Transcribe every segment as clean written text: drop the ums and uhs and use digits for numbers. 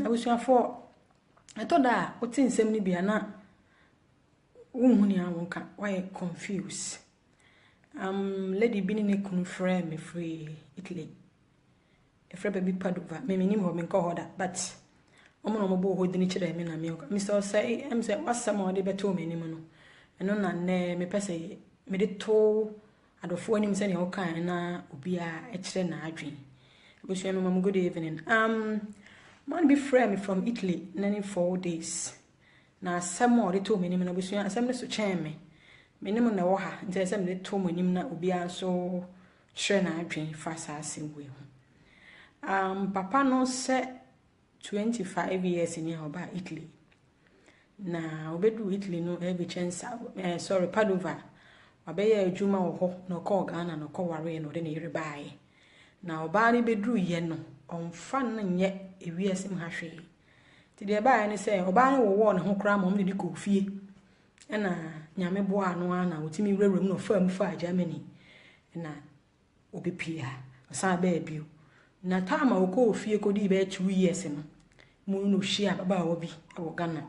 abusuafo etoda oti nsem ni bia na wonhuni awonka why confused. Lady bini ne kunu frɛ me free Italy. E frɛ baby Padova. Me nim ho me nko hoda but omo no mo ho dini kire me na me. Mr. say am say wasam o de beto me nim no. Eno na ne me pese me de to adofo anim se ne ho kan na obia e kire na adwen. Abusuano mam good evening. Man be frɛ me from Italy 94 days. Na asɛm a ɔde to m'anim na busua asɛm ne so kyɛn me. M'anim na wɔ ha, nti asɛm de to m'anim na obi anso hwɛ na adwen fa saa asɛm we ho. Papa no sɛ 25 years ni ɔba Italy. Na obedu Italy no every chance Padova. Wabɛyɛ adwuma wɔ hɔ na ɔkɔ Ghana na ɔkɔ ware no de ne yere baae. Na ɔba ne bedru ye no, ɔmfa no nyɛ ewiasem ha hwee. Ti de baae ne sɛ ɔba ne wo ne ho kra ma ɔmo de kɔ fie. Ɛna nyame boa no ana otimi wrawram no fa mu fa Germany. Na obepia, ɔsan ba bio. Na taama ɔkɔ fie kɔdi be 2 years no. Mu no hia baba wo bi wɔ Ghana.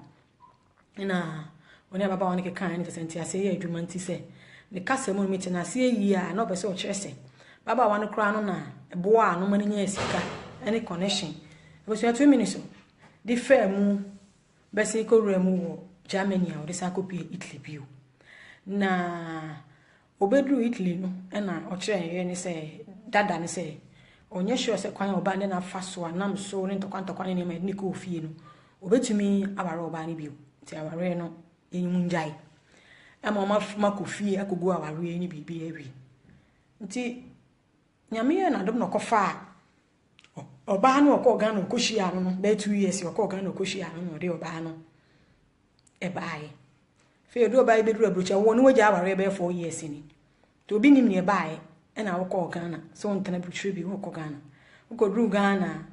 Na oni baba wo ne kekan ne sɛ ase yɛ adwuma nti sɛ ne kasa mu meti na ase yi a na ɔbɛsɛ ɔkyerɛ sɛ baba wa no kra no na boa no mani nya sika any connection. Abusuatu 2 minutes so di fa mu bɛsɛ kɔwura mu wɔ Germany a ɔde sa kɔpie Italy bio. Na obedru Italy no na ɔkyerɛ yɛ ne sɛ dada ne sɛ onye sure sɛ kwan ɔba ne na fa so anam so ne ntɔkwa ne ma ne kɔ fie no obetumi aware ɔba ne bio. Ti aware no enyim njai ama ma kɔ fie akɔgu aware ne bibi awi. Nti nyame ye na dom no kɔfa oba no ɔkɔ Ghana ɔkɔhia no be 2 years ɔkɔ Ghana ɔkɔhia no ɔde oba no e baaye fe do oba be duru abrocha wo no wagya aware be 4 years ni to obi nim ne baaye e na ɔkɔ Ghana so ntana brutwe bi ɔkɔ Ghana ɔkɔ duru Ghana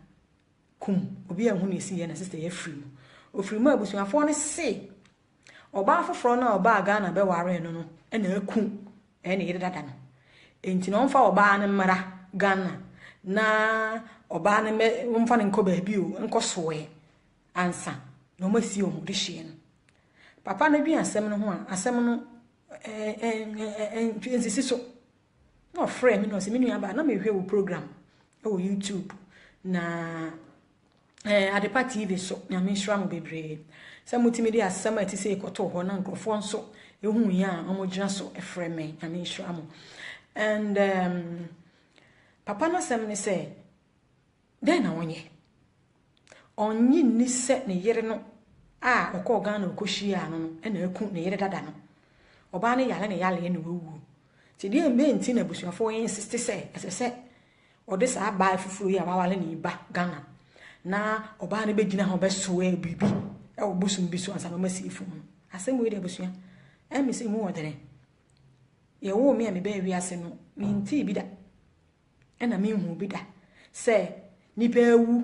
kum obi ahu ne si ye na sister ye free ofiri mu abusuafo ne se oba afoforo na oba Ghana be ware no e na akum e na yire dada no enti na onfa oba ne mara Ghana na oba ne onfa ne nko ba bi o nko soe ansa na omasi o de hye no papa na bi asem no ho a asem no nsisi so no frɛ me no se me nua ba na me hwɛ wo program o YouTube na Adepa TV so na me hwɛ mo bebre se mutimi de asem ati se ikoto ho na nkrofo nso ehu ya omogina so frɛ me na me hwɛ mo. And papa no sem ne say den na onye ni se ne yere no a okọ Ghana okohia no e na aku ne yere dada no oba ne yale ne wewu ti de mbe nti na busuafo insist say ese ode sa ba fufuru ya wawale ne ba Ghana na oba ne begina ho be so e bibi e obusum bi so ansa no masifu asem we de busua e mi se mu wodere ye wo me be ba wi ase no mi nti bi da e na mi hu bi da se nipa ewu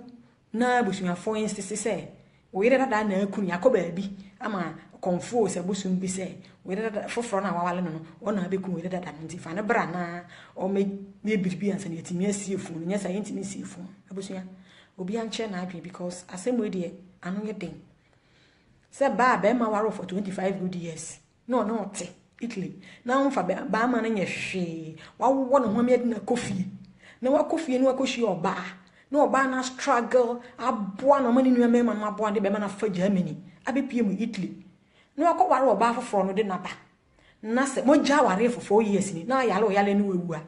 na busuafo insist say we yere dada na akunu yakoba bi ama konfo se busum bi se we yere dada foforo na wawale no ona abekunu we yere dada nti fa ne bra na o me biribi ansa na yetimi asiefu nya sa yentimi asiefu abusua obi anche na adwe because asem we de anu ye den se ba ma waro for 25 good years no te Italy na onfa ba ma na nya hwe wawo no ho me na kofie na wakofie no wakohie oba na oba na struggle aboa no mani nua mema na aboa de be ma na fa Germany abepie mu Italy na wakɔware oba foforo no de naba na se mo gya ware for 4 years ni na yale no wewu a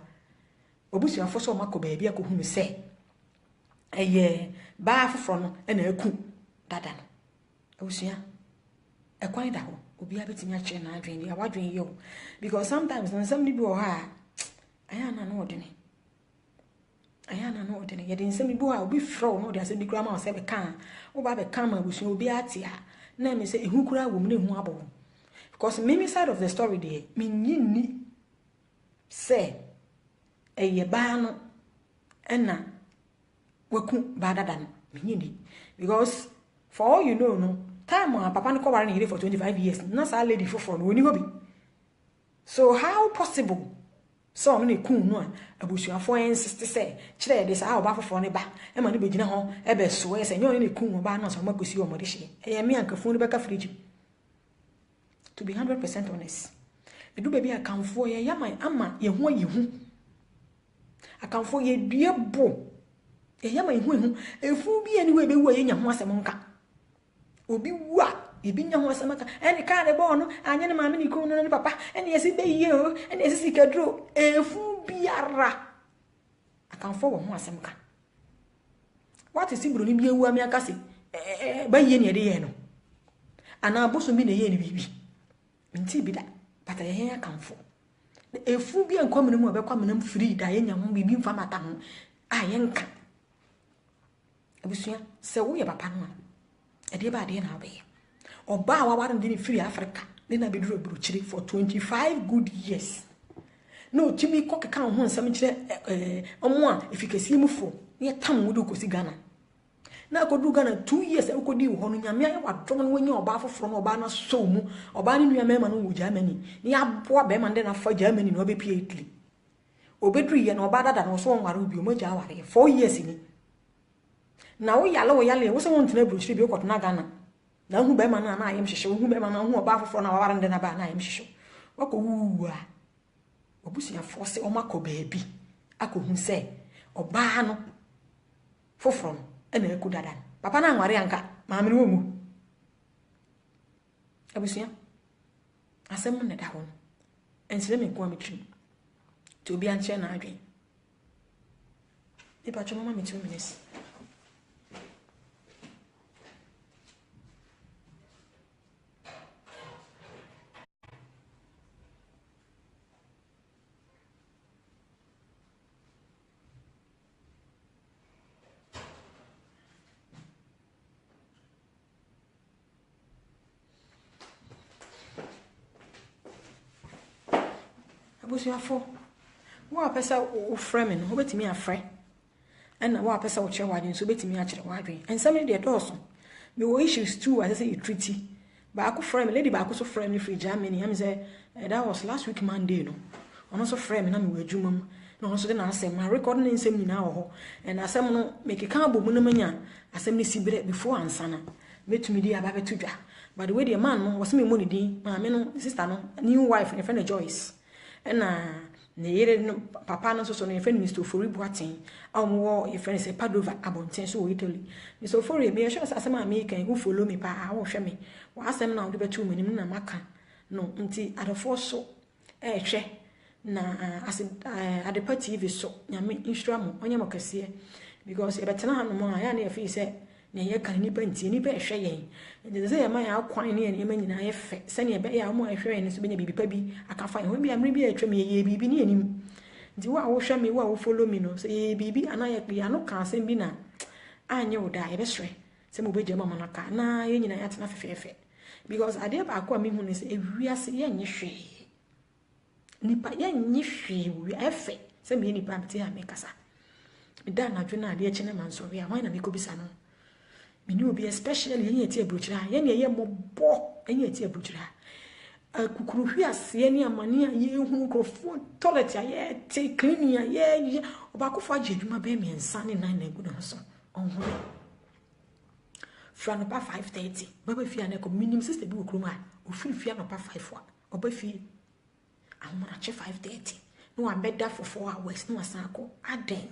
obusuafo so makɔ baabi akɔhunu se eye ba foforo no na aku dada no obusua ekwan da ho obi abetimi akye na adwen dia wadwen yo because sometimes when some people ha ayana no odene yede nsem bi ha obi fro no de asem bi kura ma o se be kan o ba be kan ma busua obi atia na me se ehu kura wo me hu abo because me side of the story there me nyini se eye ba no na waku ba dada no me nyini because for all you know no time papa no ko ware ne for 25 years na sa lady for no oni hobi so how possible so me kun no a abusuafo insist say kire de sa oba fofo ne ba e ma ne be gina ho e be so e say nyo ne kun ba no so makosi o mo de hye e me ankafo ne be ka fridge to be 100% honest edu be bi akanfo ye yaman ama ye ho yehu akanfo ye dua bo ye yaman yehu efu bi ani we be wu ye nya ho asem nka obi wu a ye bi nya ho asem nka eni ka de bo no anye ne maame ni kun no ne papa eni esi be ye o eni esi sikadro efu biara akanfo wo ho asem nka what is ibro ni bi ewu ami aka se ba ye ne de ye no ana boso bi ne ye ne bibi nti bi da but ye akanfo efu bi enkwamene mu obekwa menam free da ye nya ho bibi mfa mata ho a ye nka abusuya se wo ye papa no e de ba de na be oba wa waran de free Africa de na be duro buruchiri for 25 good years no timi kokeka ho nsam kire omo a efikasi mu fo ye tam wo do kosi Ghana na kodu Ghana 2 years e kodi wo no nyame aye wadom no wanya oba foforo no oba na so mu oba ne nua mema no wo Germany ni aboa be ma de na fa Germany no obe pie Italy obedru ye na oba dada no so onware obi o ma ja ware 4 years ni na wo yale wo se won tena bruchiri bi o koto na Ghana na hu be ma na ayem hyehye hu be ma na hu oba foforo na waware de na ba na ayem hyehye wako wuwa obusia force o mako baabi akohu se oba no foforo no ena eku dada papa na anware anka maame wo mu abusia asem ne da ho ensire me ko ametrim to obi anche na adwen e pa choma mama 2 minutes abusuafo wo apesa wo frame no obetimi afre ena wo apesa wo kire wadwen so obetimi a kire wadwen ensam de doso me wo issues too as say you treaty ba ako frame lady ba ako so frame ni free Germany am say that was last week Monday no ono so frame na me wo adwumam no ono so de na asem ma record na ensam nyina wo ho en asem no make kan abomu no manya asem ni sibire before ansana metumi di aba betu dwa but the way the man no was me money din ma me no sister no new wife and friend Joyce ena ne yere no papa no so no friend Mr. Ofori Boaten amwo your friend say Padova abonten so Italy Mr. Ofori me sure asem American who follow me pa wo hwe me wa asem na wo de betu manim na maka no nti adofo so hwe na adepa TV so nyame insura mo onye mokase because e betena hanu mo ya na e fi say ne ye kan ni panti ni be hwe yen nti say ma ya kwan ne ye ma nyina ye fe se ne be ya mo hwe yen so be nya bibi pa bi akafa yen ho bi amre bi atwa me ye bibi ni anim nti wa wo hwe me wa wo follow me no say ye bibi ana ye klia no kan sem bi na anye wo da ye be hwe se mo be jema mo na ka na ye nyina ya tena fefefe because ade ba akwa me hu ne se ewiase ye nye hwe nipa ye nye hwe wi efe se me nipa mti ha me kasa da na dwena ade chene mansori a wan na me ko bisa no me ni obi especially yen eti abrochira yen ye mobo yen eti abrochira kukuru hwi ase ni amane a ye hu krofo toilet a ye te clean a ye oba ko fa jedwuma be me nsa ne nan na gudo so onho fra pa 5:30 baba fi ana ko minimum sister bi okrum a ofiri fi ana pa 5 a oba fi ahoma che 5:30 no abeda for 4 hours no asako aden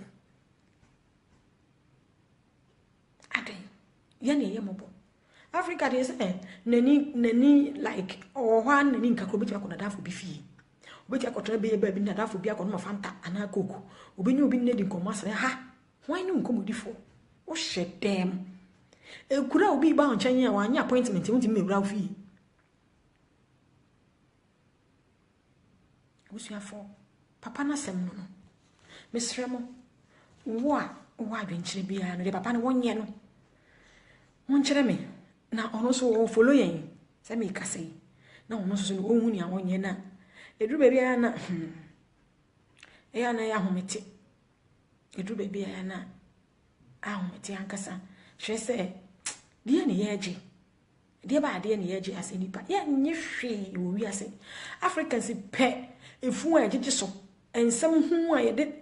yani ye mobo Africa dey say nani like one nani nka ko beti akona dafo bi fi obeti akotra be ba bi na dafo bi akona fanta ana koko obenye obi ne di nkomo asere ha wan no nkomo difo o shedem ekura obi ba onchen a wanya appointment wonti mewura fi osuafo papa na sem no mesremo wo adwenkyere bia no de papa no wonye no wonkyere me na ono so wo follow yen se me kase na ono so no ohun ni awonye na edru be bia na ya na ya homete edru be bia na ahomete ankasa hwe se die ne yeje die ba die ne yeje asenipa ye nye hwe wo wi ase Africans pe efu a jeje so and some who I did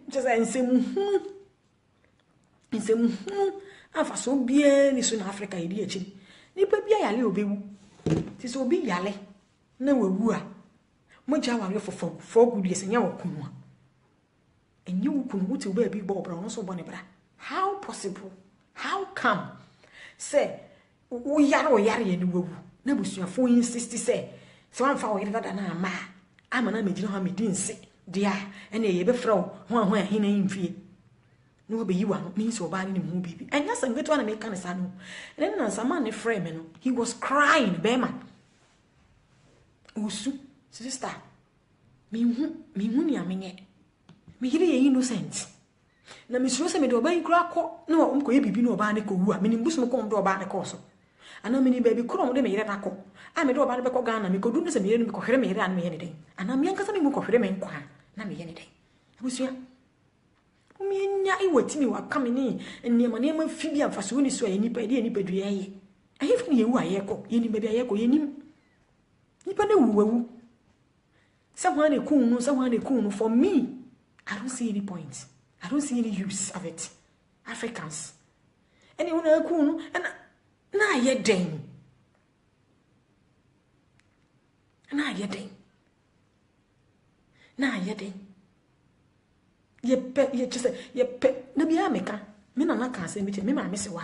just and some afa so bia ni so na Africa yedi achi nipa bia yale obewu ti so obi yale na wawu a moja ware for good yes nya wakunu enye wukunu wuti oba bi bo obra no so bo ne bra. How possible? How come? Say wo yare ye ni wawu na busuafo insist say so amfa wo yere dada na ama na megina ha medinse dia ene ye be fra ho ahina yimfie no be yiwa no means oba ni mu bibi enya sangeto na me kan sa no ene na sama ne frame no he was crying bema usu sister me hu ni amenye me hire ye innocent na me suro se me do oba ikura ko na o mko ye bibi no oba ne ko wu a me ni busu ko do oba ne ko so ana me ni baby kuro mo de me yire na ko a me do oba ne be ko Ghana me ko du se me yire no me ko hwere me yire an me ye ne den ana me anka se me mu ko hwere me nkwa na me ye ne den abusu mienya iwatimi wakame ni enema fibia mfaso ni so enipa de enipa du yeye ayefu ni yewu ayeko yeni bebe ayeko yenim nipa na wuwawu someone ekunu for me I don't see any point. I don't see any use of it. Africans anyone ekunu na ye den ye just na bia meka me na ka se me me ma me se wa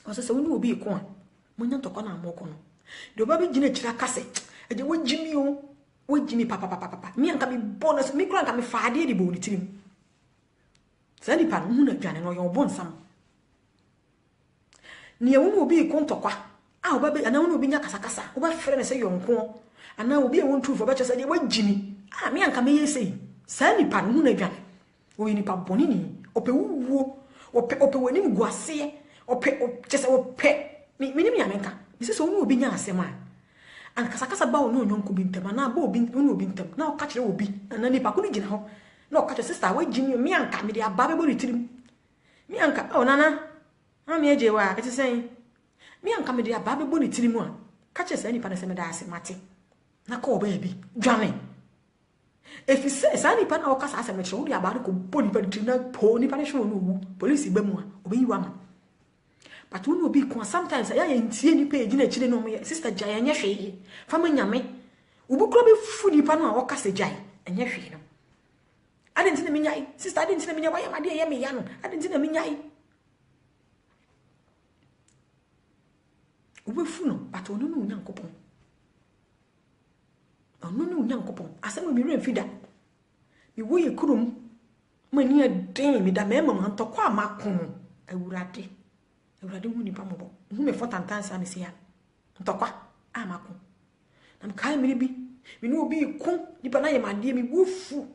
o se woni obi ko a monya ntoko na amoko no de oba bi gina kira kase eje wajimi papa mi anka mi bonus mi kura anka mi faade di bo ni tirim sa di pa no na dwane no yo bonsam ni e woni obi ko ntokwa a oba be ana woni obi nya kasa oba frɛ ne se yonko ana obi e won tu fo ba chese de wajimi mi anka me yesei sa nipa no na dwane o nipa boni ni ope wuwo ope wani mguase ope chese ope mi ni amenka mi se so woni obi nya asema an kasa ba no nyonko bi ntama na ba obi no obi ntam na o ka kire obi na nipa ko ni gina ho na o ka kire sister wa gimi mi anka mi de aba be bo retirim mi anka o nana na mi eje wa eti sen mi anka mi de aba be bo retirim a ka kire se nipa na se me da ase mate na ka oba bi dwane if you say sani pa na o kasa asem kire wo de aba ko bo nipa retirim na po nipa ne hwe no wu police ba mu a obi wa ma but when obi ko sometimes ya ye ntie ni page na chire no mo sister jaya nya hwe fama nyame ubu kro be fu ni pa no a waka se jaya nya hwe no adenti na minyai sister adenti na minya wa ya made ye me ya no adenti na minyai ubu fu no but onu no nyankopon asem mi re mfida mi wo ye kurum mani aden mi da mema man to kwa makon awurade hu ni pamobo hu me fotantansa ne sia ntokwa amako na mkai mi bi mi no obi ku nipa na ye made mi wofu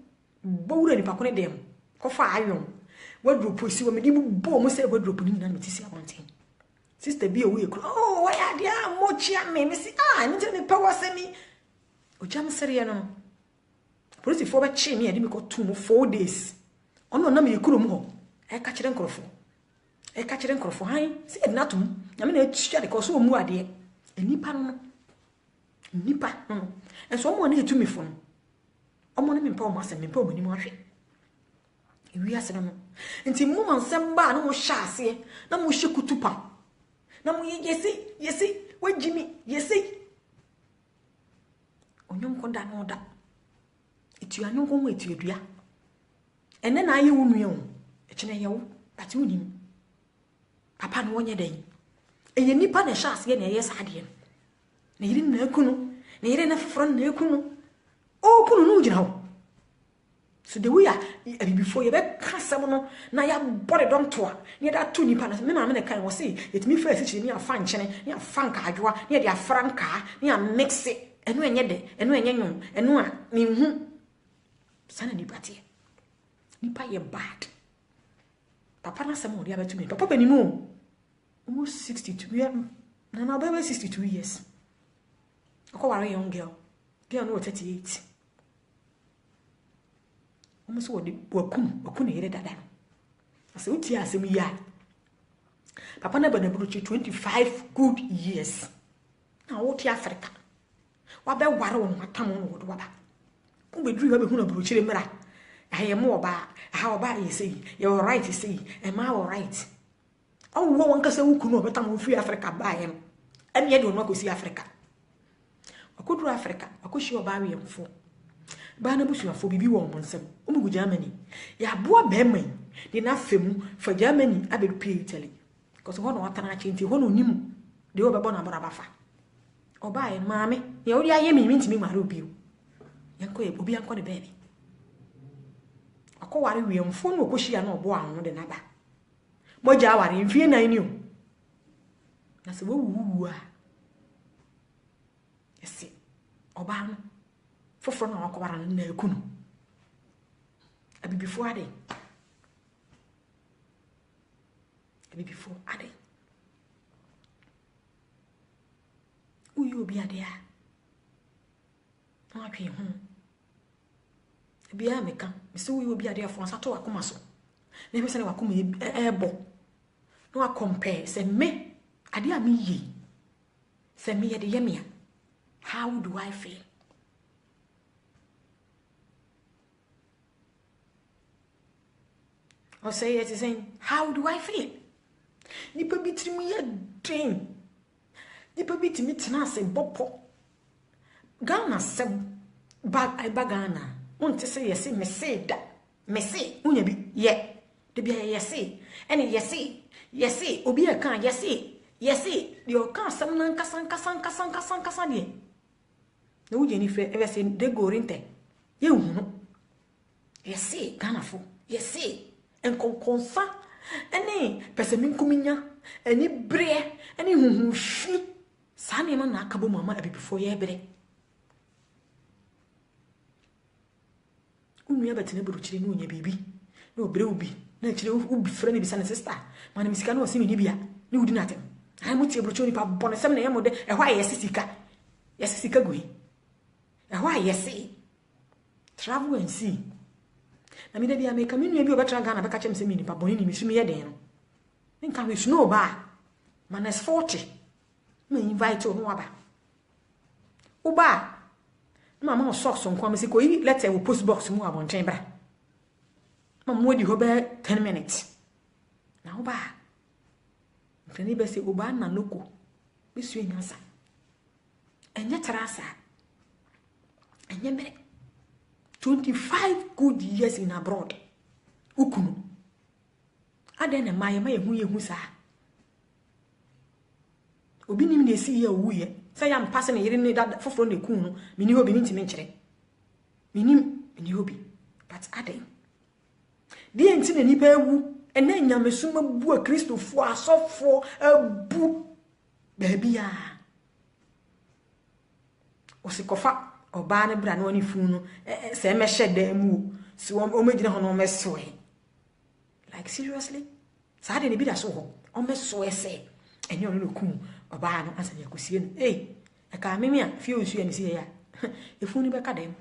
bowura nipa ko ne dem ko fa ayon wadrop osi wo me di bo mo se wadrop ni na me tisi abonten sister bi o ye ku oh why are dia mochi me si ni je me power se mi o jam sere no police fo ba chi mi ade mi ko 4 days ono na me yekurom ho e ka kire nkrofo han se ednatum na me na etua de ko so mu ade nipa no enso mo na etumi fo no omo na me mpa o ma se me mpa o mani mo ahwe ewi ase no nti mo mansem ba na mo hya ase na mo hye kutupa na mo yesi wajimi yesi onyom ko da no da etua no ko mo etua dua ene na aye wonu ye o ekene ye wo ati wonim papa no wonye den eye nipa na hya ase na ye saade na yiri na ekunu na yiri na foforo na ekunu o kunu no gina ho so the way before you be kasam no na ya body don to na da to nipa na me ma na kan wo say etimi fa asi ni afa nkyene ni afa nka adwoa ni de afra nka ni a mix enu enye de enu enye nwun enu a ni hu sana nipa tie nipa ye bad papa na sam odi abetumi papa bani mu almost 62 years na na baba 62 years ko ware young girl no 38 omuso wodi wakun yere dada ase uti asem ya papa na bana buruchi 25 good years na woti Africa wa be ware won matam won wodo waba Ubedru be hu na buruchire mra. I am oba. How oba you say? You're right you say. Am I all right? Oh, one kasa ukunu obeta mo free Africa ba em. Em ye do no go see Africa. Akudru Africa, akoshi oba we emfo. Ba na busuafo bibi wo mo nsem. Omugu Germany. Ya boa be man. Di na femu for Germany abedu pay Italy. Because hono watana chinti hono nim. De obebo na bora bafa. Oba e maame, ye ori aye mi ntimi mare obi o. Yanko e obi yanko de baby. Akoware we emfo no okoshia na obo anwo de naba. Moja aware mfie nan ni o. Na se wo wuwu a. Yesi. Oba no foforo na akowara na ekunu. Abibifo ade. Abibifo ade. Uyi obi ade a. Na atwe ho. Bia meka, me se uyi obi ade afo asato akoma so. Na be se na wakoma ebo. No a compare say me ade a me yi. Say me ye de ye me. How do I feel? Or say it is saying, how do I feel? Nipa bitri mu ye drain. Nipa biti mi tena se bopo. Ghana sem ba Ghana. Unte say yes me say da. Me say unya bi ye. De bia yes. Ene yes. Obi e kan yes. De o kan sem nan kasan de. Na uje ni fe ever say de go rinte. Ye hunu. Yes Ghana fo. Yes. En konsa ene pesemin kuminya eni bre eni huhu fi sa ne ma na akabo mama abibifo ye bre unu betene buruchire no nya bibi na obre ubi na chire ubi frɛ ne bisa ne sister ma ne misika na osimi ni bia ne wudi na tem ai mutie buruchire ni pa bone sem na yemode ehwa yesisika goyi ehwa yesi travel and see. Na mi de America mi nua bi obetra Ghana beka chem se mi nipa boni ni mi sumi ye den no nka we snow ba minus 40 me invite o no aba uba mama socks on kwam se ko yi letter wo post box mu abonten bra mama wodi ho be 10 minutes na uba mfani be se uba na noko be su enyansa enye trasa enye mere 25 good years in abroad. Ukunu. Adene maye hu sa. Obi nim na esi ye wuye. Say am pass na yire ne da foforo na ku no. Mini hobi ni ntime nkyere. Mini hobi. But aden. Die enti na nipa ewu. Ena nyamesu mabu a Kristofo asofo abu. Baby a. Osikofa oba ne bra na oni funu se me hyeda mu si o megina ho no mesoe like seriously sa de ne bi da so ho o mesoe se enye ono no kum oba no asa ne akusie no e ka meme a fie osu ya ne sie ya efunu be ka dem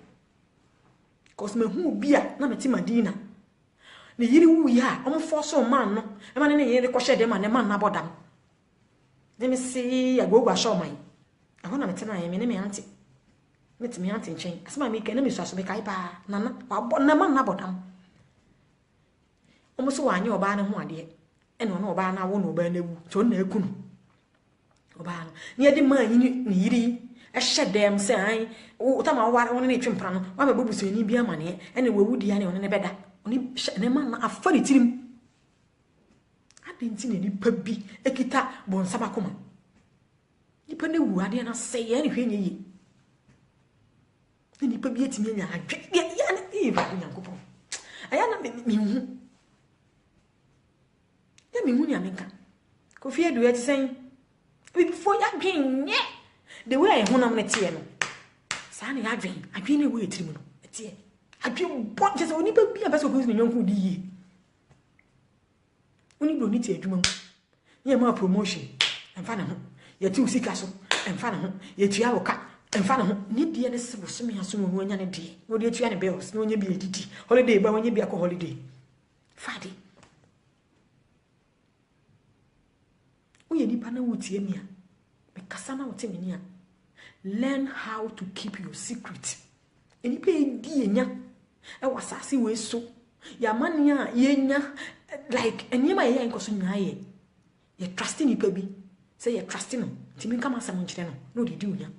cause me hu bi a na meti Madina ne yiri wu ya o mo force o man no e ma ne yiri ko hyede ma ne man na bodam ne me si agogwa show man aho na meti na ye me ne me anti metimi anti nchen asema me na me so aso me kai pa nana wa na man na bodam omo so wanye oba na ho ade ene no oba na wo no oba na wu so na ekunu oba no ne de man ni yiri ehye dem se an o ta ma ware won na twempra no wa ba bubuso ni bia mane ene wawudi ya ne won ne beda oni ne man na afari tirim adenti ne ni pa bi ekita bonsaba koma ni pa ne wu ade na se ye ne hwenye yi ni pa bi etimi nya adwe ya na eva nyankopon aya na mi hu ya mi hu ni amenka ko fie do eti sen before ya dwen nye the way I honam na tie no sa na ya adwen ne we etiri no tie adwen bon je se oni pa bi abese ko ni nyonku di yi oni bro ni tie adwuma mu ye ma promotion emfa na ho ye ti usika so emfa na ho ye tua woka emfa na ho ni die ne se bosome aso no anya ne die wo de tua ne bills no nya bi edidi holiday ba wanya bi akọ holiday fadi uye di pa na wotie mi a me kasa na wote mi ni a learn how to keep your secret Eni pe di enya e wasase we so ya mane a yenya like enyema ye nkoso nyaaye ye trust ni pa bi say ye trust no timi nka masam nkyere no no didi onya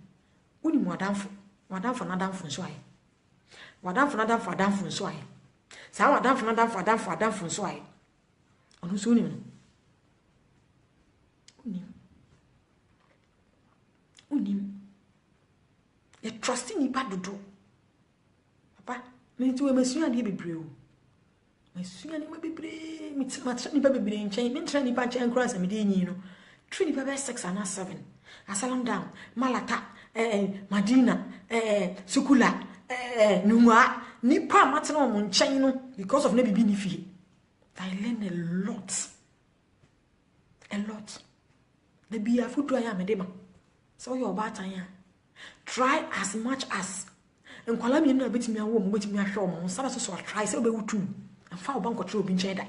woni mu adamfo na adamfo nso aye wadamfo na adamfo nso aye sa wadamfo na adamfo nso aye onu so ni no unim ye trust ni pa dodo papa me ti we masua de bebre o masua ni bebre mi matra ni bebre nchen me ntra ni pa nchen cross me de nyi no three ni pa 6 and 7 asalam down malata madina sukula numa ni pa matra mo nchen no because of na bibi ni fie. I learn a lot the be a food I am edema so your batanya try as much as and kwala me na betimi awo mo betimi ahwe mo saba so try say obe wutu and fa oba nkotre obi nchen da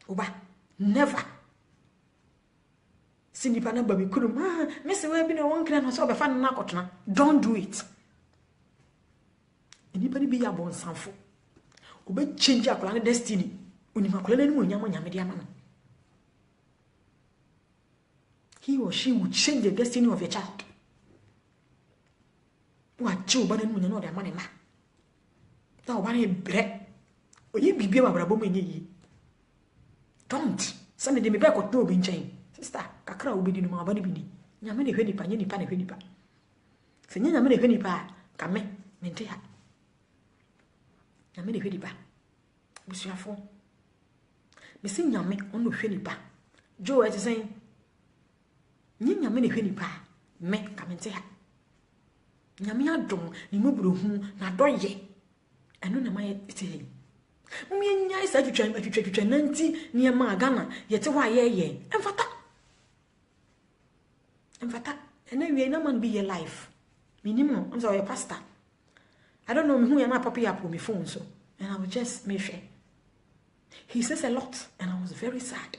oba never sinipa na baby kurum me se we bi na won kra no so obe fa na akotena don't do it anybody be ya bon sanfo obe change akola na destiny oni makola na ni mo nyamo nyame dia ma no. He or she would change the destiny of a child. What Joe Bannon will know their money, ma. Now, one a bread. Or you be a brabo me. Don't. Sunday they may back or no being chain. Sister, Kakra will be in my body. Yamini penny pan, any pan, a penny pan. Singing a many penny pa, come, mentea. Yamini penny pa. Monsieur Fon. Missing Yammy on the penny pa. Joe is saying, Nya me ne hwani pa me kamente ha nyame adom ni mobro hu na doye eno na maye ite mumye nya isa twitwa nanti ne ma Ghana yete ho ayeye emfata ena wie na man be your life minimum I'm sorry pastor I don't know me hu ya na pop up on my phone so and I will just make sure he says a lot and I was very sad.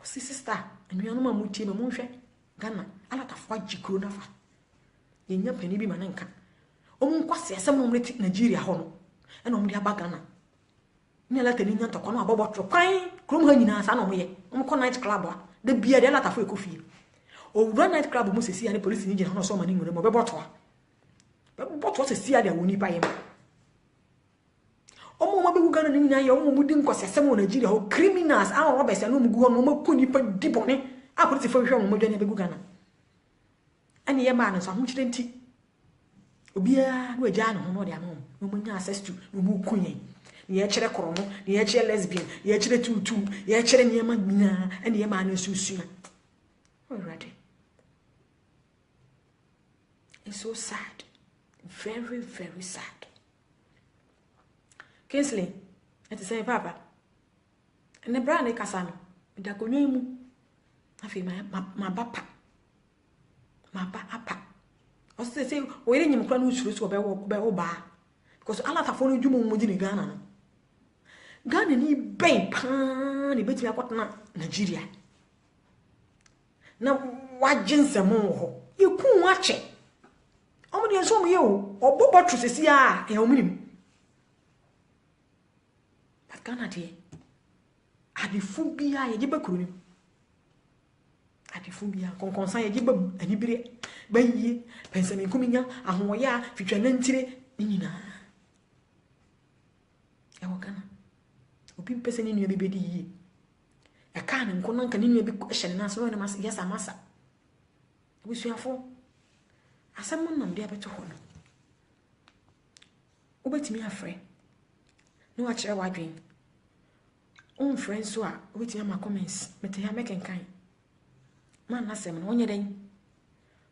Sister and we are no mamuti no monhwe Ghana ala tafwa jikro na fa yenya pani bi manenka omun kwase asem no mreti Nigeria ho no e no mde aba Ghana ni ala tani nya ntokwa no abobotro kwan krom ha nyina sa no moye omko night club a da bia de ala tafwa ekofie owura night club mo sesi ani police ni gina no so mani ngure mo bebotwa sesi ade awoni pa yem omo ma begu Ghana ni nyina ye omo mudi nkwase asem no Nigeria ho criminals a robbers no mugu ho no maku nipa dibone a police fo hwe mo dwane begu Ghana ani ye ma no so ho kire nti obia no agya no ho no de amom no mo nya access to no mu kunye ni ye kire koro no ni ye kire lesbian ye kire tutu ye kire niema nyina ani ye ma no susu already. It's so sad, very very sad. Kinsley, it is saying papa and the brand kasano da konwemu afi ma bapa o say we re nyim kra no usuru so be wo ba because ala tafo no dwumo mo di ni Ghana no Ghana ni ben pa ni betimi akotena Nigeria na wagensem ho yeku ache omo de so mo ye o obobotru sesi a e omunim Ghana de adifubia ye giba kuruni adifubia konkonsan ye giba anibire bayi pensami kuminya ahoya fitwa nantire nyina e wo Ghana obi pese ni nua bebedi yi e ka ne nkonan ka ni nua bi hye na so na mas yesa masa obusuafo asam nam de abeto ho no obetimi afre no a kire wadwen on friends so a obetimi ama comments mete ya make kan man na sem no onye den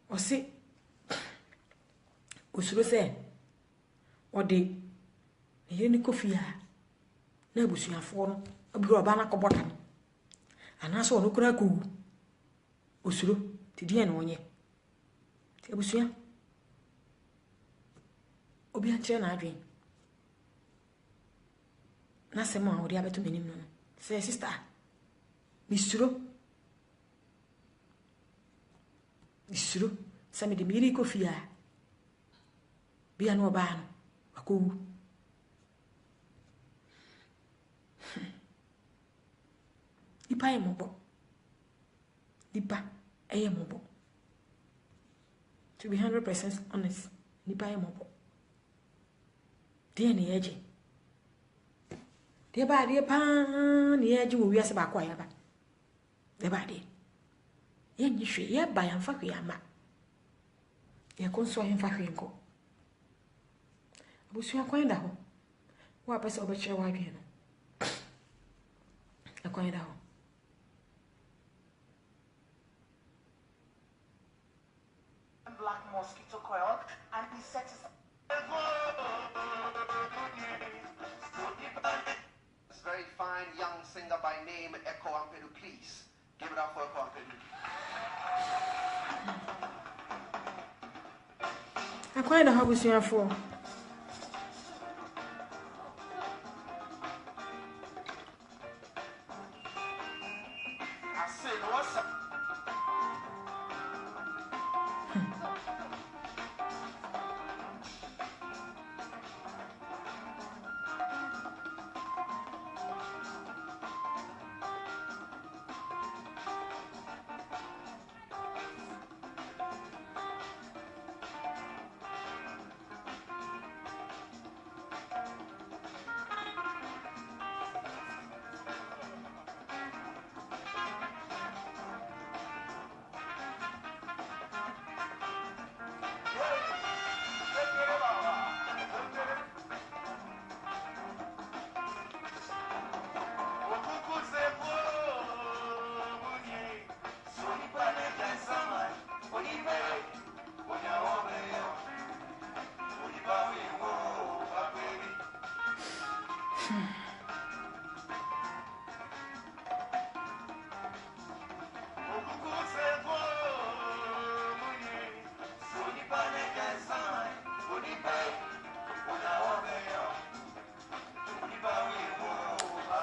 o se osuro se ode ye ni kofia na abusuafo no abiro oba na kobota ana so no kura ku osuro tidie na onye ti abusua obi a kire na adwen na se mo a odi abeto menim no say sister misuro se me de miri kofia bia no ba no akowu ipa e mobo dipa eye mobo to be 100% honest nipa e mobo de ne yeje de ba de pa ne yeje wo wiase ba kwa ya ba de ba de ye nyi hwe ye ba ya mfa hwe ama ye konso ye mfa hwe nko abusu akwan da ho wa pesa obekire wa adwe no akwan da ho black mosquito coil and insecticide. This very fine young singer by name Echo Ampedu, please give it up for Echo Ampedu. akwan da ho abusu afo I said, what's up?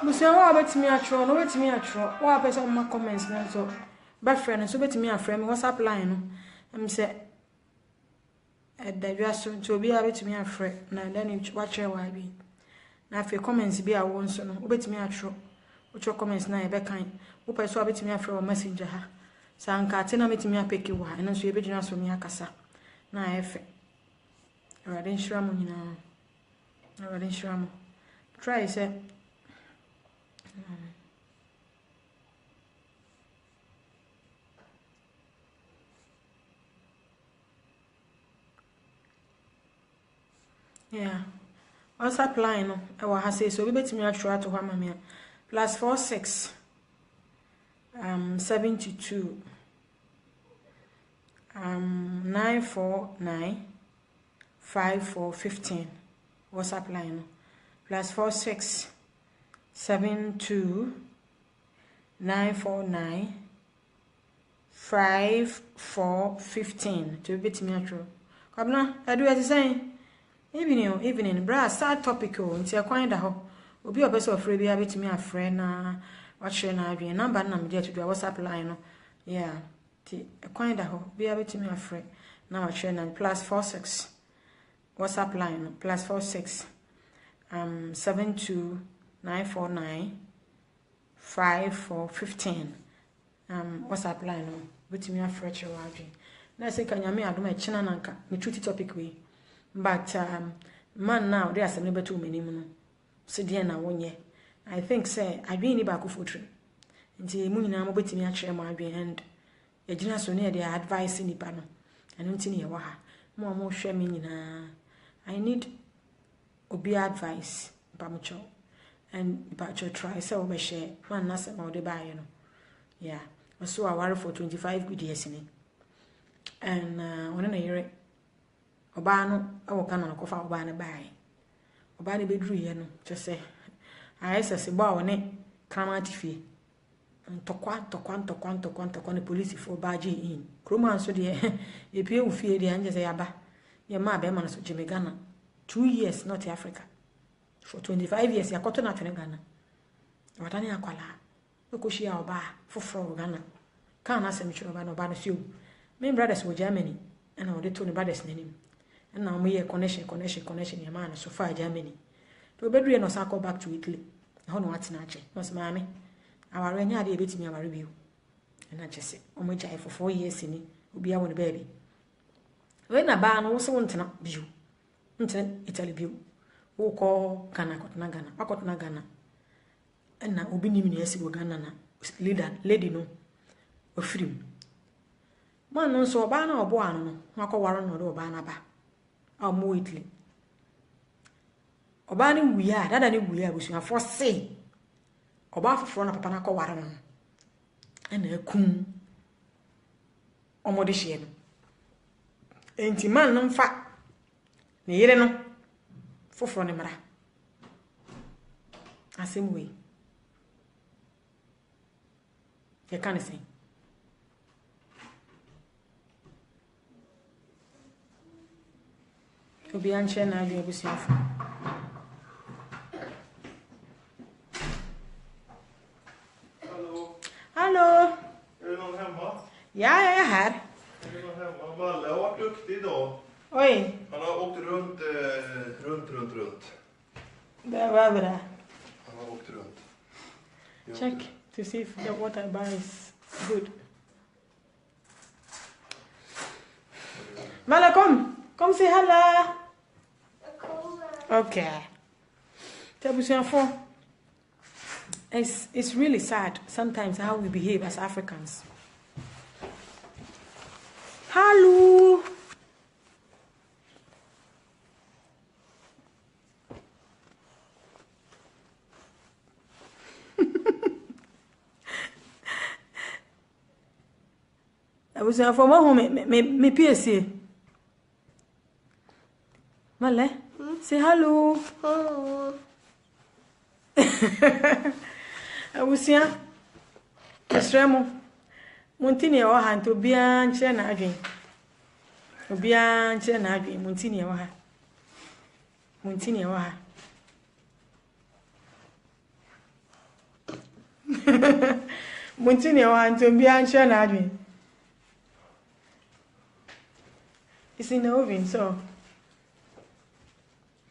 busu wa betimi atro no betimi atro wa pesa ma comments na so ba friend so betimi afre me WhatsApp line no am say edadwa so nti obi a betimi afre na then wa kire wa bi na afi comments bi a won so no betimi atro wo comments na e be kan wo pesa betimi afre wa messenger ha sanka ate na betimi apeki wa eno so e be gyina so mi akasa na efe awade nshira mo nyina awade nshira mo try say yeah WhatsApp line no e wa ha say so we betimi atro ato ha mamia +46 72 949 5415 WhatsApp line no +46 72 949 5415 to betimi atro kabna adu ati say evening bra start topic o nti akwan da ho obi obese ofre bia betimi afre na wachire na adwen number na me to do WhatsApp line no yeah ti akwan da ho bia betimi afre na wachire na +46 WhatsApp line no +46 72 949 5415 WhatsApp line no betimi afre chire wa adwen na se kanyame adom e china nanka me truth topic we but man now they are some betu menim no so dey na wonye I think say adwen ni ba ko fotri nti mu nyina mo betimi a kire mo adwen and e gina so ne dey advice ni pa no eno nti ne ye wa ha mo mo hwe me nyina I need obi advice ba mo cho and ba cho try say we be share man na say ma dey ba ye no yeah so aware for 25 good years ni and one na yere oba no awoka na kofa oba ne bae oba ne bedru ye no je se ISS ba woni kramati fie ntokwa ne police for baji in kroma so de e pie u fie de anje se yaba ye ma be ma no so jime Ghana 2 years not Africa for 25 years yakoto na twene Ghana wadane akwala okoshi ya oba foforo Ghana kan na se mi chiro ba no si o me brothers wo Germany and all the two brothers nanim and now we connection your man so far Germany. To bedroom and also go back to Italy. I don't what's nature. Was mammy. Our rainy idea bit me our review. And I just say, on which I for 4 years in it will be our baby. When a barn also want to not view. Italy view. Who call Ghana got Nagana, I got Nagana. And now will be named as Ghana, lady no, or free. Man no so bana or boano, Mako Warren or Banaba. I'll move Italy. Obani we are, that any we are, we should first say. Oba for front of Panaco Warren. And a coon. Omodishian. Ain't man no fat. Near no. For front of Mara. A same way. You can't say. Obi anche na adwe abusiafo. Hallå. Är det någon hemma? Ja, jag är här. Är det någon hemma? Valle har varit duktig idag. Oj. Han har åkt runt. Där var vi där. Han har åkt runt. Check to see if the water bar is good. Mala, kom. Kom say hello. Okay. It's really sad sometimes how we behave as Africans. Hello. I was for me PSC. Male, say hello. Hello. I was here. Estremo. Montini or hand to be an chena dream. Be an chena dream. Montini or her. Montini or her. Montini or hand to be an chena dream. It's in the oven, so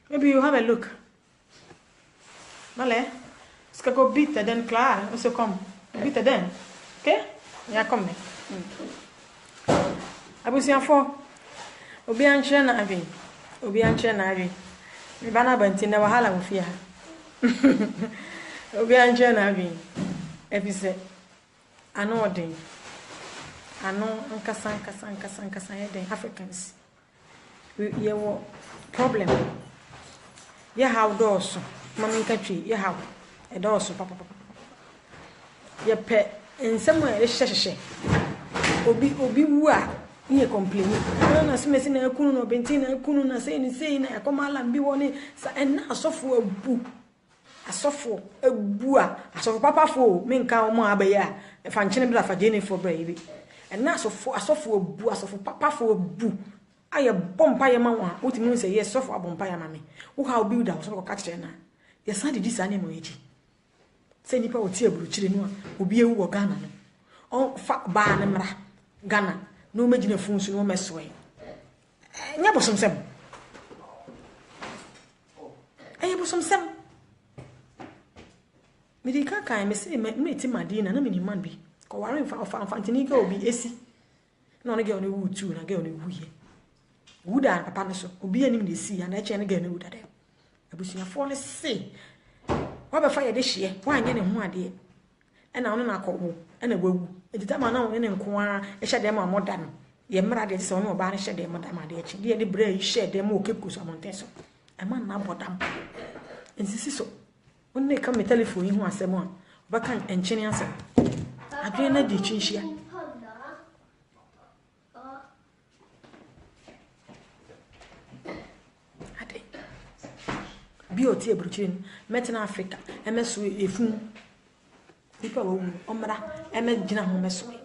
maybe you have a look. Male, ska gå byta den klar och så kom. Byta den. Okej? Ja, kom med. Abusiafo. Obi anche na adwen. Obi anche na adwen. Mi bana banti na wahala wo fia. Obi anche na adwen. Efise ano odin. Ano nkasa yeden Africans. We have problem. You have doors. Mommy country, you have a doors. Papa. You pet in somewhere. Obi wa. You complain. No, smithing a kuno, bentina, kuno, saying, I come and be one. And now software boo. A software a bua. A soft papa for Minka Moabaya. If I'm chilling for Jenny for baby. And now so for a software boo, as of papa for a boo. I a bompire mamma, what means a yes, soft bompire mammy. Who how build out so catch her. Yes, I did this animal. Say Nipa will tear blue children will be a Ghana. Oh, fat barn Ghana. No imagine a phone, no mess way. Never some sem. I have some sem. Medica can say, meet him, my dinner, no mini man be. Go worry for Fantanica will be AC. None again on the wood too, and again on the wood. Wood and a panaso will be an the sea, and I chain again wood at them. I wish you fall say. What a fire this year? Why any more dear? And I don't know, and a woo. At the time I know, and inquire, a shed them more than. Ye mother son or banish them, madame, dear, the brave shed them more keep on Monteso. A man now bought them. And this is so. When they come a telephone, you want someone, but can't enchain answer. I do not ditch here. Beauty Brutin, met in Africa, MS a fool. People will omra, MS Gina Homesway.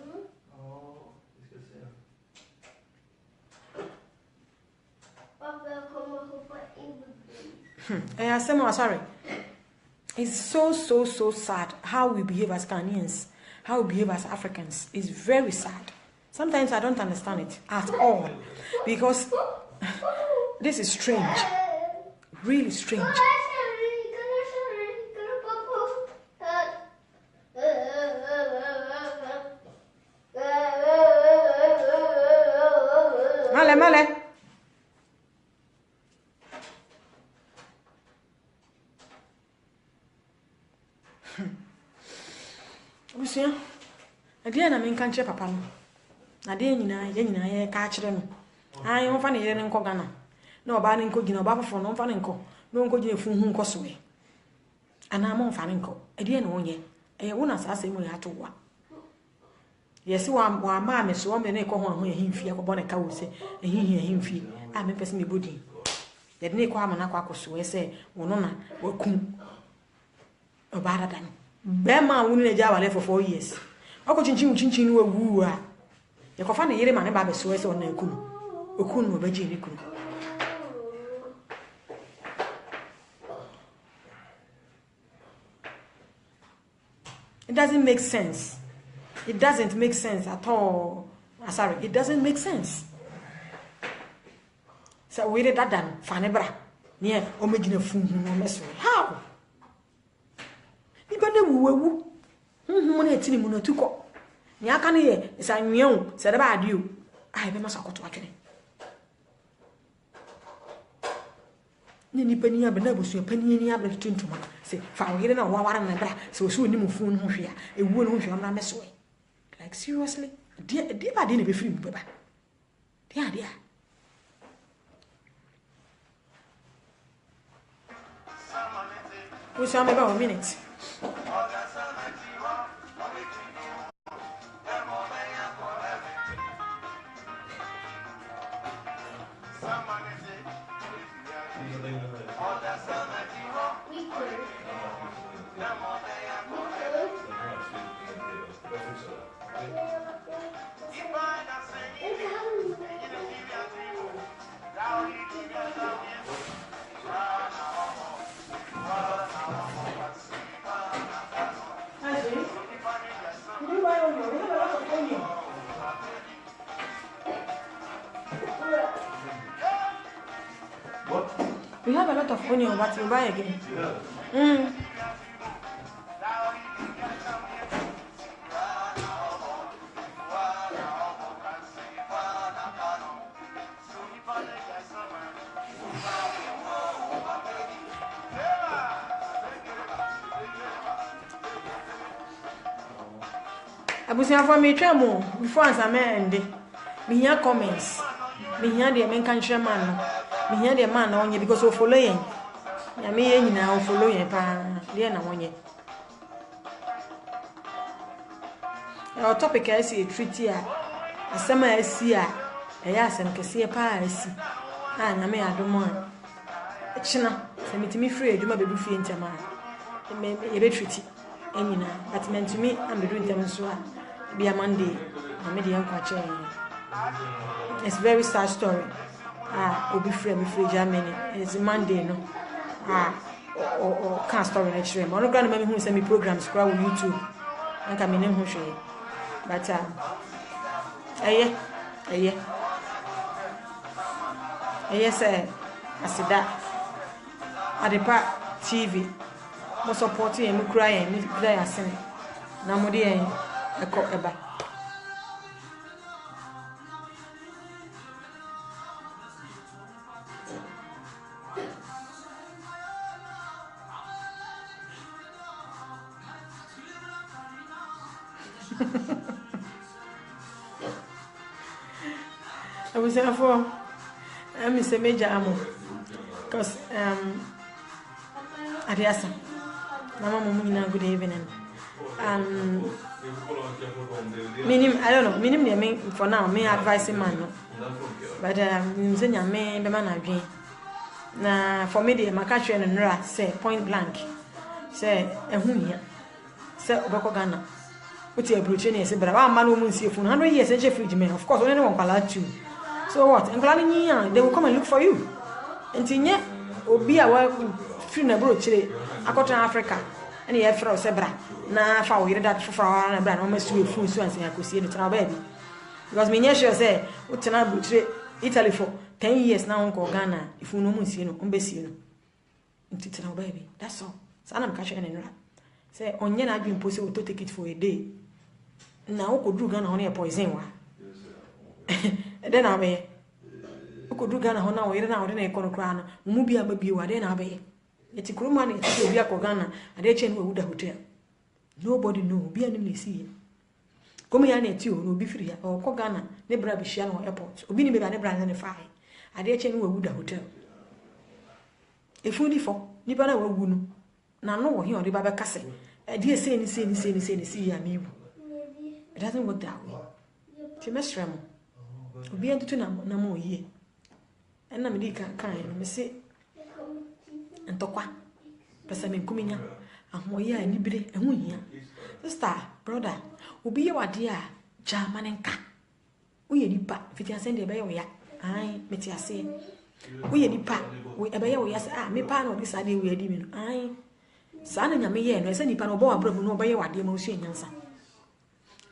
I sorry. It's so sad how we behave as Ghanaians, how we behave as Africans. It's very sad. Sometimes I don't understand it at all. Because This is strange. Really strange. Male. Busia. Ade na me kan che papa no. Ade nyina ye ka kire no. Ayi on fa ne yere nko Ghana. Na oba ne nko gina oba fofo no fa ne nko. No nko gina fu hu nko so we. Ana mo fa ne nko. Ade na onye. Eye wo na sasa mu ya to wa. Yesi wa ma me so me ne ko ho ehimfi akobọ ne ka wo se ehimfi a me pese me bodi. Ye de ne ko amana kwa koso we se wono na wakum oba dada no. Be ma wonu na ja wale for 4 years. Oko chinchin no wawu a. Ye ko fa ne yere ma ne ba be so we se wona akunu. Okunu obaji ni kunu. It doesn't make sense. It doesn't make sense at all. Sorry, it doesn't make sense. So we did that done. Fanebra. Near omegina fun meso. How? Iba na wuwu. Na etini mu na tuko. Ni aka ne ye isa nwion se de ba ade o. Ai be masakoto atwene. Ni pani abe na bosu pani ni abe tuntuma. Se fa wo na wawara na bra. Se osu oni mu fun ho hwe a. Ewu no ho hwe na meso. Like seriously? Dear ba dey be free baba. Dear. We shall make about a minute. We have a lot of onion, but we buy again. Abusia for me twemo before answer me ende. Me hear comments. Me hear the men kan share man. Me hear the man na onye because of follow yen. Ya me yen nyina o follow yen pa. Dey na onye. Our topic is a treaty a asema asi a eya asem kese pa asi. Ah na me adomo a. Echina se mitimi free aduma bedu fie ntama. Me be treaty enyina but meant to me am bedu ntem so a be a Monday na me dey nkwache. It's very sad story. Obi free me free Germany. It's Monday no. Or can't story next year. Mono grant me who send me programs kwa on YouTube. Anka me nem ho hwe. But say asida Adepa TV mo support yen mo kura yen me kura yasen na mo de yen eko eba. I was there for I'm a major amo because Adiasa Mama Mumina good evening. I don't know, minim for now, me advising man. But Zenya me the man again. Na for me the Makachi and Nra say point blank. Say a hunia. Say Obako Ghana. What's your brutality? Say, but I'm man woman see for 100 years and Jeffrey man. Of course, only one can you. So what? And they will come and look for you. And Tinya will be a work funeral Chile. I got to Africa. And he had for Sebra. Now, if I that for our brand, almost to a full so and say I could see the baby. Because me near sure say, what's an butcher Italy for 10 years now on Ghana. If you know Monsino, Umbesino. Ntitana baby. That's all. Sanam catch any rat. Say on yen I've been possible to take it for a day. Now could do Ghana on a poison one. Then I be could do Ghana on our now in a corner. Mubia baby or then I be. It's a crew money to be a Ghana and they change with the hotel. Nobody know. Be an see. Come here and you will be free or Kogana, Nebra Bishan airport. Obini be a brand and fire. I dare change with the hotel. If only for Nibana will wound. Now, no, he on the Baba Castle. I dear say, see, and you. It doesn't work that way. Timestram will be into no more ye. And Namika kind, me say, and Tokwa, Pessamin Kumina, and Moya and Nibre and Munia. Sister, brother, will be your dear German and cat. We any pat, if it has sent a bay, I, Metia say. We any pat, we a bay, yes, me pan or this idea we are doing. I. Sana nyame ye no ese nipa no bo abrabu no obaye wade ma osu enyansa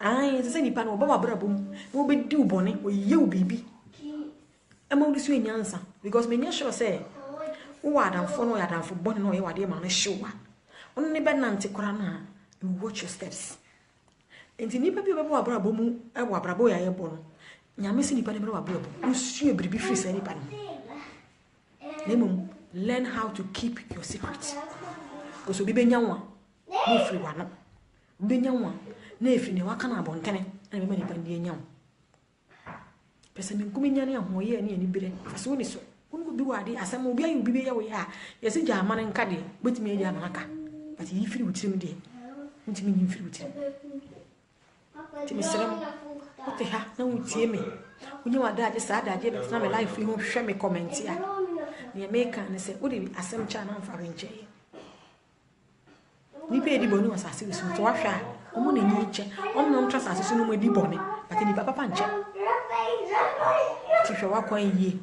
ai ese nipa no bo abrabu no be di ubone oye ubibi e ma osu enyansa because me nya sure say wo adamfo no adamfo bone no oye wade ma no hyewa ono ne be nante kora na you watch your steps enti nipa bi bo abrabu mu e wo abrabu ya ye bo no nyame se nipa ne be abrabu osu e bribi free se nipa no nemum learn how to keep your secret. Because we be nyawa no free one be nyawa na efi ne waka na abontene na me mani pandie nyawa pese me nkumi nyane ahoye ne ani bire aso ni so wonu bi wade asam obi ayu bi be ya we ya yesi jama ne nka de betimi eja na aka but yi free wutirim de ntimi nyi free wutirim timi seram ote ha na wutie me onye wada ade sa ade bet na me life yi ho hwe me comment ya ne make an say odi asem cha na mfa renche nipa edi boni wasase so to wahwa omo na nyi che omo na mtra sase so no mo edi boni but nipa papa nche ti hwe wakwan yie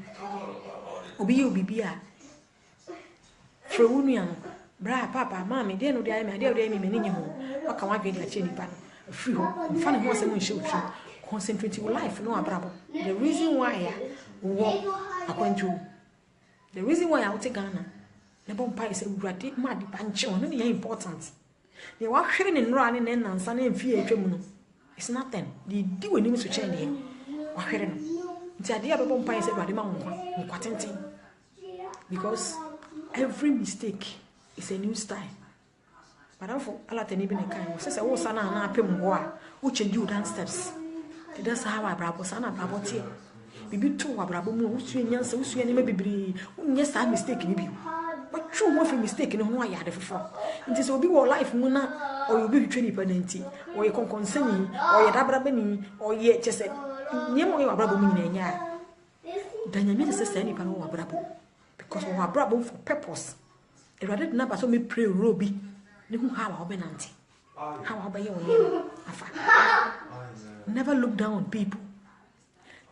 obi ye obi bia frewunu an bra papa mama de no de ai me de me ni nyi ho waka wadwe de ache nipa no free ho mfa ne ho asem nhye otru concentrate your life no abrabo the reason why ya wo akwantu the reason why I would take Ghana the bomb is a grade mad punch on any important. They were hearing and running and sunny and fear. It's nothing. They do a name to change here. What hearing? The idea of a bomb is about the mountain. Because every mistake is a new style. But I'm for Allah and even a kind. Says I was an apple which you dance steps. That's how I brabo sana brabo tea. Bibi to abrabo mu usu enyansa usu ene mebibiri unye sa mistake ni bi but true mo fi mistake ni ho aya de fofo nti so obi wo life mu na o obi hwetwe ni pananti o ye konkonsani o ye dabraba ni o ye chese nyemo ye abrabo mu nyina nya danyame de sesa ni pa no abrabo because we abrabo for purpose e rather na ba so me pray robi ni hu ha wa obenanti ha wa ba ye wo ye afa never look down on people.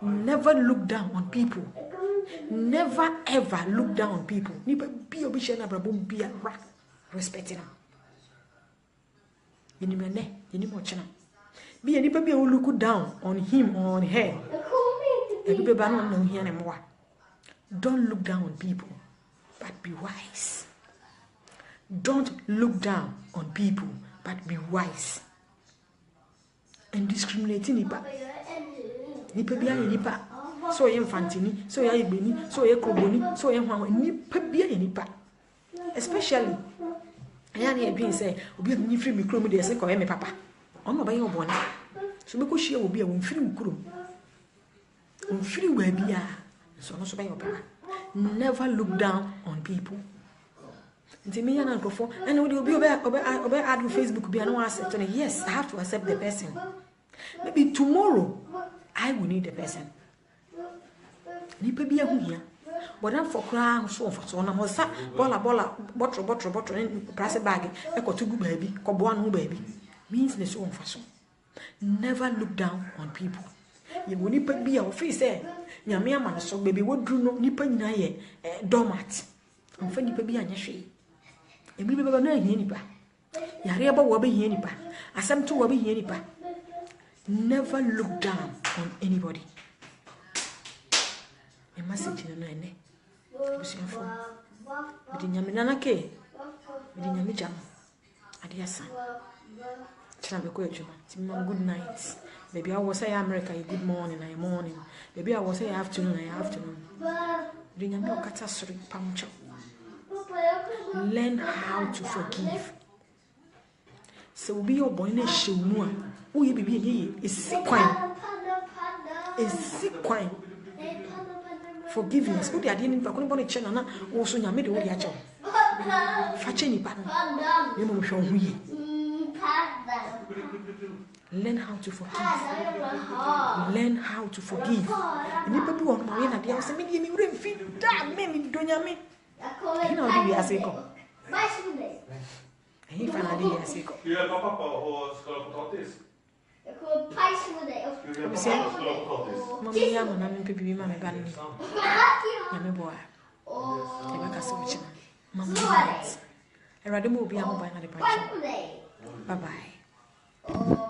Never look down on people. Never ever look down on people. Nipa be obishana brabum be respecting them. You need more channel. Be nipa be look down on him or on her. People don't know here anymore. Don't look down on people, but be wise. Don't look down on people, but be wise. And discriminating nipa. Nipa bia ye nipa so ye infantini so ye igbeni so ye kroboni so ye hwan nipa bia ye nipa especially aya na edwin say obi a nyi free mi krom de se ko ye me papa ono ba ye obona so be ko hie obi a won free mi krom on free wa bia so no so ba ye obona never look down on people nti me yana nkofo and obi obi add Facebook bia no accept and yes I have to accept the person maybe tomorrow I will need the person. Nipa bi ahuya. But then for cry so na mo sa bola bottle in price bag e ko tugu baby ko bo anu baby means the so fashion. Never look down on people. You will nipa bi a ofi say nyame ama so baby wodru no nipa nyina ye domat. Amfa nipa bi anya hwe. Ebi bi baba na hie nipa. Yare ba wo ba hie nipa. Asem to wo ba hie nipa. Never look down on anybody. message no ene busuafo bidi nyame nana ke bidi nyame jam ade asa chana be ko ejuma timam good night maybe I was say America good morning I morning maybe I was say afternoon I afternoon bidi nyame okata sori pamcho. Learn how to forgive. So be your boy na shewmu a wo ye bibi ye esikwan forgiveness wo de ade ni pa ko ni bo ne che na wo so nyame de wo de ache fa che ni pa no ye mo hwe hu ye. Learn how to forgive. Learn how to forgive. Ni pa bi won ma ye na de am se me de mi wure mfi da me mi do nyame you know do we as eko he finally yes eko Ska jag hjälpa pappa och skala potatis? Jag kommer pajsa med dig. Ska jag hjälpa pappa att skala potatis? mami ya na mi pebi ma me ban ni ya me boa e ba ka so chi mama right erade mo obi am ban na de pa bye bye